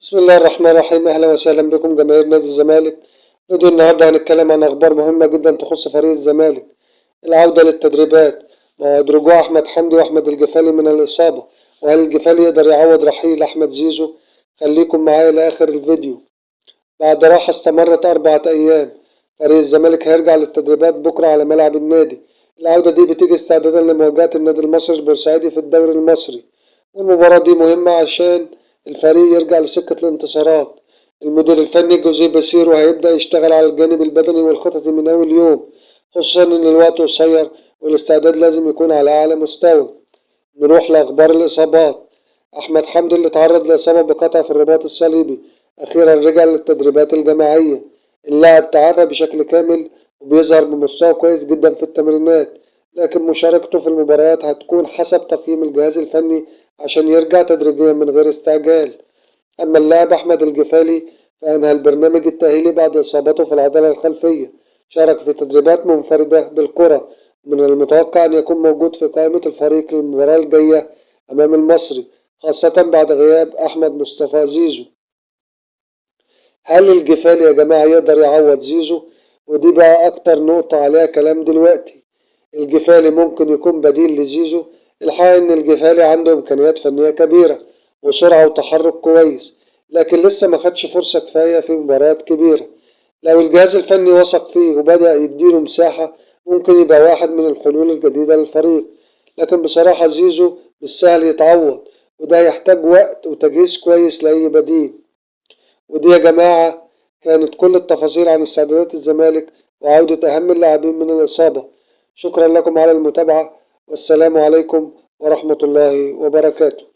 بسم الله الرحمن الرحيم. أهلا وسهلا بكم جماهير نادي الزمالك. فيديو النهاردة هنتكلم عن أخبار مهمة جدا تخص فريق الزمالك. العودة للتدريبات، موعد رجوع أحمد حمدي وأحمد الجفالي من الإصابة، وهل الجفالي يقدر يعوض رحيل أحمد زيزو؟ خليكم معايا لآخر الفيديو. بعد راحة استمرت 4 أيام، فريق الزمالك هيرجع للتدريبات بكرة على ملعب النادي. العودة دي بتيجي استعدادا لمواجهة النادي المصري البورسعيدي في الدوري المصري، والمباراة دي مهمة عشان الفريق يرجع لسكة الانتصارات. المدير الفني جوزيه باسيرو هيبدأ يشتغل على الجانب البدني والخططي من أول يوم، خصوصا إن الوقت قصير والاستعداد لازم يكون على أعلى مستوى. نروح لأخبار الإصابات. أحمد حمدي اللي تعرض لإصابة بقطع في الرباط الصليبي أخيرا رجع للتدريبات الجماعية. اللاعب تعافى بشكل كامل وبيظهر بمستوى كويس جدا في التمرينات، لكن مشاركته في المباريات هتكون حسب تقييم الجهاز الفني عشان يرجع تدريجيا من غير استعجال. أما اللاعب أحمد الجفالي فأنهى البرنامج التأهيلي بعد إصابته في العضلة الخلفية. شارك في تدريبات منفردة بالكرة، من المتوقع أن يكون موجود في قائمة الفريق للمباراة الجاية أمام المصري، خاصة بعد غياب أحمد مصطفى زيزو. هل الجفالي يا جماعة يقدر يعوض زيزو؟ ودي بقى أكتر نقطة عليها كلام دلوقتي. الجفالي ممكن يكون بديل لزيزو. الحقيقة إن الجفالي عنده إمكانيات فنية كبيرة وسرعة وتحرك كويس، لكن لسه ما خدش فرصة كفاية في مباريات كبيرة. لو الجهاز الفني وثق فيه وبدأ يديله مساحة ممكن يبقى واحد من الحلول الجديدة للفريق، لكن بصراحة زيزو مش سهل يتعوض، وده يحتاج وقت وتجهيز كويس لأي بديل. ودي يا جماعة كانت كل التفاصيل عن استعدادات الزمالك وعودة أهم اللاعبين من الإصابة. شكرا لكم على المتابعة، والسلام عليكم ورحمة الله وبركاته.